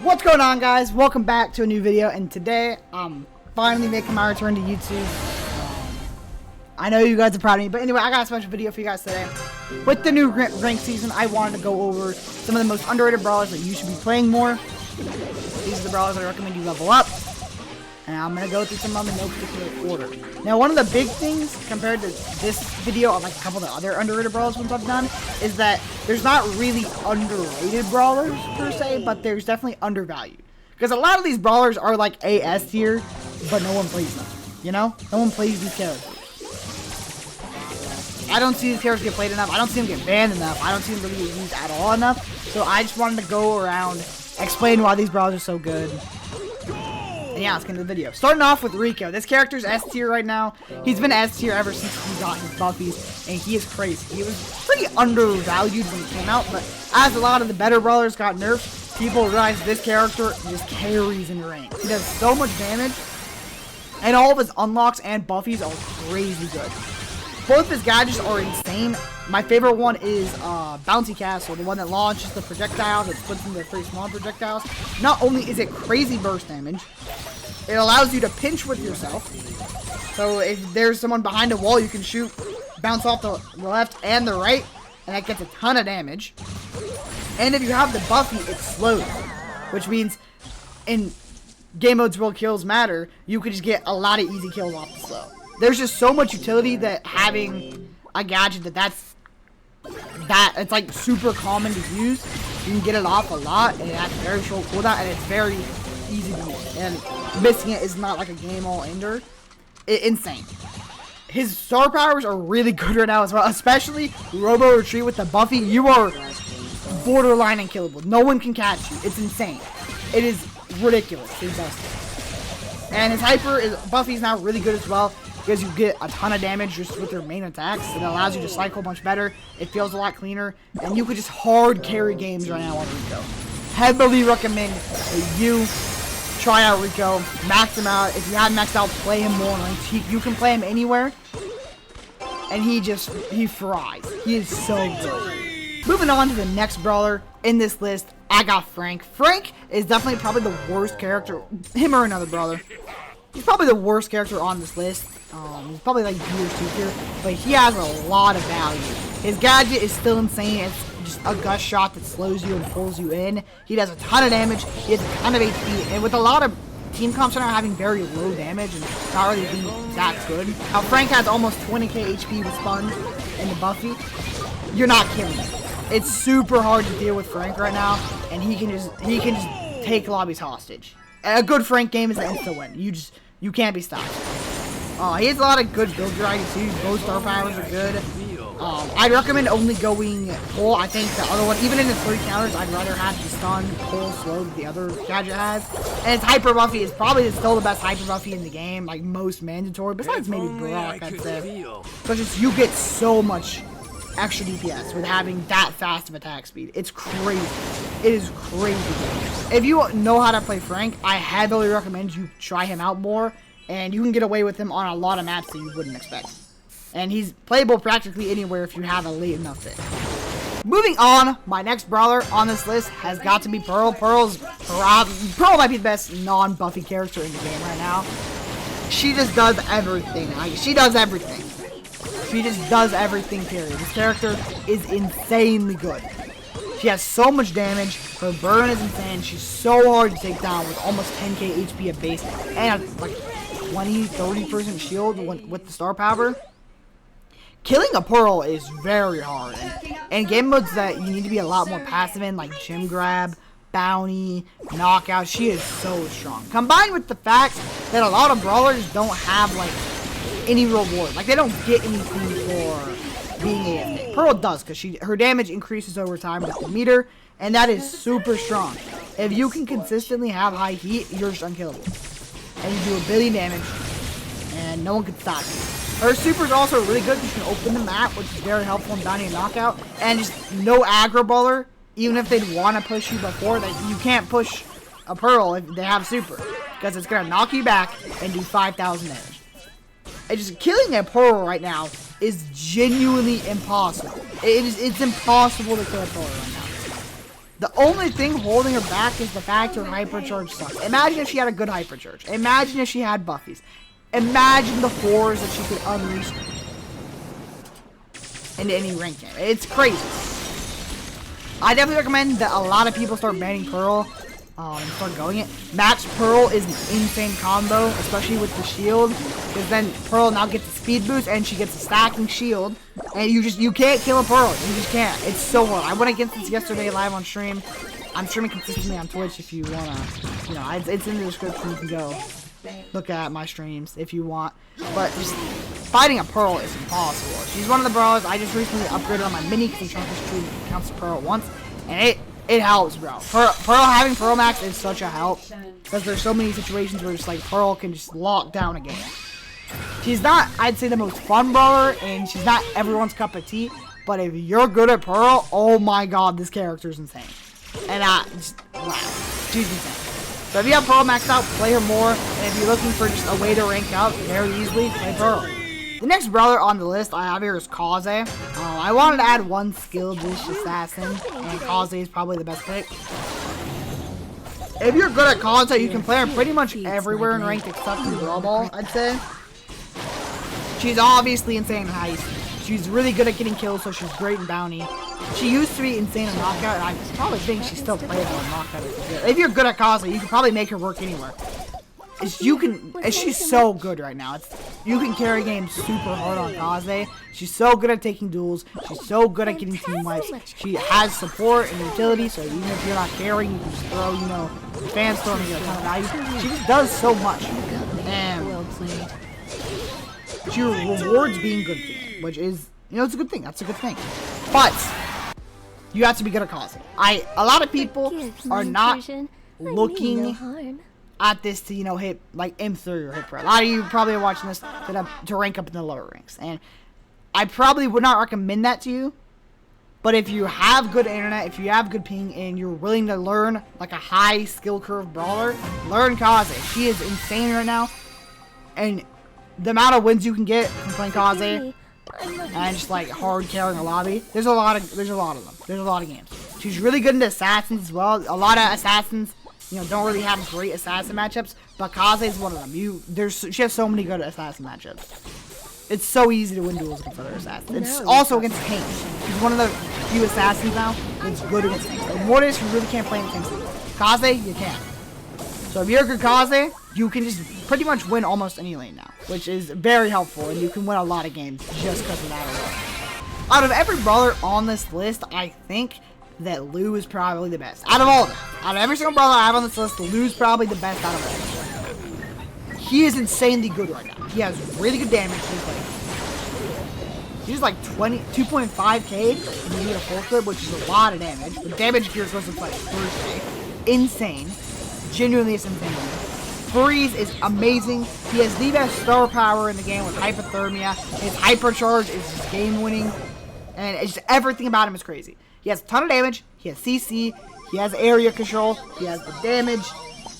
What's going on, guys? Welcome back to a new video, and today I'm finally making my return to YouTube. I know you guys are proud of me, but anyway, I got a special video for you guys today. With the new rank season, I wanted to go over some of the most underrated brawlers that you should be playing more. These are the brawlers I recommend you level up, and I'm going to go through some of them in no particular order. Now, one of the big things compared to this video on like a couple of the other underrated brawlers ones I've done is that there's not really underrated brawlers per se, but there's definitely undervalued. Because a lot of these brawlers are like AS tier, but no one plays them. You know? No one plays these characters. I don't see these characters get played enough. I don't see them get banned enough. I don't see them really get used at all enough. So I just wanted to go around, explain why these brawlers are so good. And yeah, let's get into the video. Starting off with Rico. This character's S tier right now. He's been S tier ever since he got his buffies, and he is crazy. He was pretty undervalued when he came out, but as a lot of the better brawlers got nerfed, people realized this character just carries in ranks. He does so much damage, and all of his unlocks and buffies are crazy good. Both his gadgets are insane. My favorite one is Bouncy Castle, the one that launches the projectiles and splits into 3 small projectiles. Not only is it crazy burst damage, it allows you to pinch with yourself. So if there's someone behind a wall, you can shoot, bounce off the left and the right, and that gets a ton of damage. And if you have the buffy, it slows, which means in game modes where kills matter, you can just get a lot of easy kills off the slow. There's just so much utility that having a gadget it's like super common to use. You can get it off a lot, and it has very short cooldown, and it's very easy to use. And missing it is not like a game all ender. Insane. His star powers are really good right now as well, especially Robo Retreat with the Buffy. You are borderline unkillable. No one can catch you. It's insane. It is ridiculous. His best. And his Buffy is now really good as well, because you get a ton of damage just with your main attacks. It allows you to cycle much better. It feels a lot cleaner. And you could just hard carry games right now on Rico. Heavily recommend that you try out Rico. Max him out. If you have maxed out, play him more. You can play him anywhere. And he fries. He is so good. Moving on to the next brawler in this list, I got Frank. Frank is definitely probably the worst character. Him or another brawler. He's probably the worst character on this list. He's probably like tier 2 tier, but he has a lot of value. His gadget is still insane. It's just a gust shot that slows you and pulls you in. He does a ton of damage. He has a ton of HP, and with a lot of team comps right now having very low damage and not really being that good. Now Frank has almost 20k HP with Sponge and the Buffy. You're not killing him. It's super hard to deal with Frank right now, and he can just take lobbies hostage. A good Frank game is an insta win. You can't be stopped. He has a lot of good build varieties too. Both star powers are good. I'd recommend only going full. I think the other one, even in the 3 counters, I'd rather have the stun, full, slow that the other gadget has. And its Hyper Buffy is probably still the best Hyper Buffy in the game, like most mandatory, besides maybe Brock, I'd say. But just you get so much extra DPS with having that fast of attack speed. It's crazy. It is crazy. If you know how to play Frank, I heavily recommend you try him out more, and you can get away with him on a lot of maps that you wouldn't expect. And he's playable practically anywhere if you have a late enough fit. Moving on, my next brawler on this list has got to be Pearl. Pearl might be the best non-Buffy character in the game right now. She just does everything. She does everything. She just does everything, period. This character is insanely good. She has so much damage. Her burn is insane. She's so hard to take down with almost 10k HP at base. And like 20-30% shield with the star power. Killing a Pearl is very hard. And game modes that you need to be a lot more passive in, like Gem Grab, Bounty, Knockout, she is so strong. Combined with the fact that a lot of brawlers don't have like any reward. Like, they don't get anything for being AFK. Pearl does, because her damage increases over time with the meter, and that is super strong. If you can consistently have high heat, you're just unkillable. And you do 1 billion damage, and no one can stop you. Her super is also really good because you can open the map, which is very helpful in Bounty and Knockout, and just no aggro brawler, even if they'd want to push you before, you can't push a Pearl if they have super, because it's going to knock you back and do 5,000 damage. And just killing a Pearl right now is genuinely impossible. It's impossible to kill a Pearl right now. The only thing holding her back is the fact her hypercharge sucks. Imagine if she had a good hypercharge. Imagine if she had buffies. Imagine the horrors that she could unleash into any rank game. It's crazy. I definitely recommend that a lot of people start banning Pearl and start going it. Max Pearl is an insane combo, especially with the shield, because then Pearl now gets a speed boost and she gets a stacking shield, and you can't kill a Pearl. You just can't. It's so hard. I went against this yesterday live on stream. I'm streaming consistently on Twitch if you wanna, you know, it's in the description. You can go look at my streams if you want. But just fighting a Pearl is impossible. She's one of the brawlers. I just recently upgraded on my mini because the Chunker Street counts as Pearl once, and it helps, bro. Pearl having Pearl Max is such a help because there's so many situations where just like Pearl can just lock down a game. She's not, I'd say, the most fun brawler, and she's not everyone's cup of tea. But if you're good at Pearl, oh my god, this character is insane. And just, wow, she's insane. So if you have Pearl maxed out, play her more. And if you're looking for just a way to rank up very easily, play Pearl. The next brawler on the list I have here is Kaze. I wanted to add one skill-dish assassin, and Kaze is probably the best pick. If you're good at Kaze, you can play her pretty much everywhere in ranked except in Brawl Ball, I'd say. She's obviously insane in Heist. She's really good at getting kills, so she's great in Bounty. She used to be insane in Knockout, and I probably think she's still playable in Knockout. If you're good at Kaze, you can probably make her work anywhere. She's so good right now. You can carry games super hard on Kaze. She's so good at taking duels. She's so good at getting team wipes. She has support and utility, so even if you're not carrying, you can just throw, you know, fan storm and get a ton of value. She just does so much. And she rewards being good for you, which is, you know, it's a good thing. That's a good thing. But you have to be good at Kaze. A lot of people are not looking at this to, you know, hit like M3 or hit pro. A lot of you probably are watching this to rank up in the lower ranks, and I probably would not recommend that to you. But if you have good internet, if you have good ping, and you're willing to learn like a high skill curve brawler, learn Kaze. She is insane right now, and the amount of wins you can get from playing Kaze and just like hard carrying a lobby, there's a lot of them. There's a lot of games. She's really good into assassins as well. A lot of assassins, you know, don't really have great assassin matchups, but Kaze is one of them. She has so many good assassin matchups. It's so easy to win duels against other assassins. It's also against tanks. She's one of the few assassins now that's good against tanks. And Mortis, you really can't play in tanks. Kaze, you can. So if you're a good Kaze, you can just pretty much win almost any lane now, which is very helpful, and you can win a lot of games just because of that alone. Out of every brawler on this list, I think that Lou is probably the best. Out of all of them. Out of every single brawler I have on this list, Lou's probably the best out of all of them. He is insanely good right now. He has really good damage to his play. He's like 2.5k and you need a full clip, which is a lot of damage. The damage here goes to like 3k. Insane. Genuinely is insane. Freeze is amazing. He has the best star power in the game with hypothermia. His hypercharge is just game winning. And it's just, everything about him is crazy. He has a ton of damage. He has CC. He has area control. He has the damage.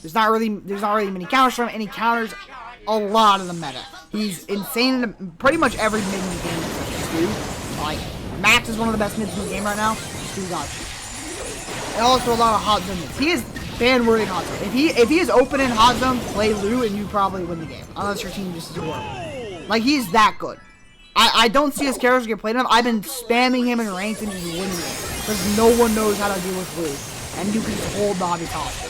There's not really many counters from him. Any counters, a lot of the meta. He's insane in pretty much every mid in the game. Like, Max is one of the best mids in the game right now. Stu got you. And also a lot of hot zone mids. He is fan-worthy in hot zone. If he is open in hot zone, play Lou and you probably win the game. Unless your team just is horrible. Like, he's that good. I don't see his characters get played enough. I've been spamming him in ranked and he's winning it. Because no one knows how to deal with Lou. And you can just hold Bobby hostage.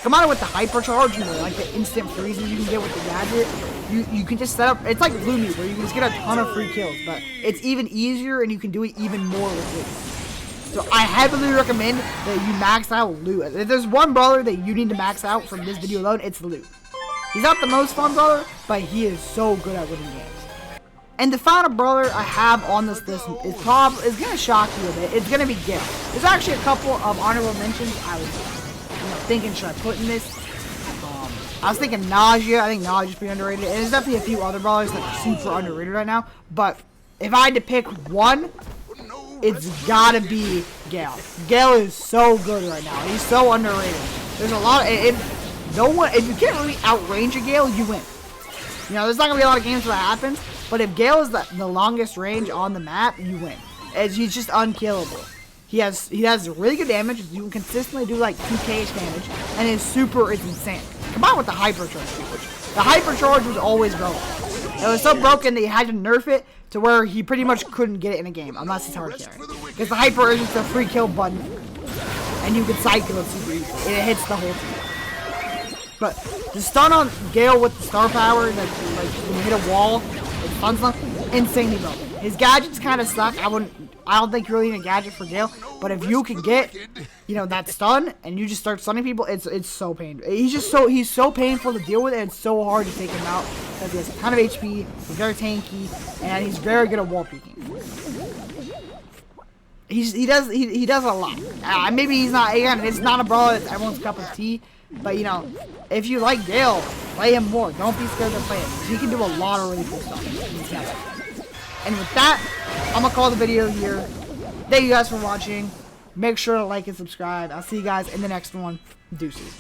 Combined with the hypercharge, you know, like the instant freezes you can get with the gadget, you can just set up, it's like Gloomy, where you can just get a ton of free kills, but it's even easier and you can do it even more with Lou. So I heavily recommend that you max out Lou. If there's one brawler that you need to max out from this video alone, it's Lou. He's not the most fun brawler, but he is so good at winning games. And the final brawler I have on this list is going to shock you a bit. It's going to be Gale. There's actually a couple of honorable mentions I was thinking, should I put in this? I was thinking Nausea. I think Nausea's pretty underrated. And there's definitely a few other brawlers that are super underrated right now. But if I had to pick one, it's gotta be Gale. Gale is so good right now. He's so underrated. There's a lot of, if you can't really outrange a Gale, you win. You know, there's not gonna be a lot of games where that happens. But if Gale is the longest range on the map, you win. As he's just unkillable. He has really good damage. You can consistently do like 2k damage, and his super is insane. Combined with the hypercharge, which the hypercharge was always broken. It was so broken that you had to nerf it to where he pretty much couldn't get it in a game unless he's hard carrying. Because the hyper is just a free kill button, and you can cycle it super easily. It hits the whole team. But the stun on Gale with the star power, like when you hit a wall, it stuns them, insanely broken. His gadgets kind of suck. I don't think you really need a gadget for Gale, but if you can get, you know, that stun and you just start stunning people, it's so painful. He's so painful to deal with, and it's so hard to take him out because he has a ton of HP, he's very tanky, and he's very good at wall peeking. He does a lot. Maybe he's not. Again, it's not a brawler that's everyone's cup of tea, but you know, if you like Gale, play him more. Don't be scared to play him. He can do a lot of really cool stuff. And with that, I'm going to call the video here. Thank you guys for watching. Make sure to like and subscribe. I'll see you guys in the next one. Deuces.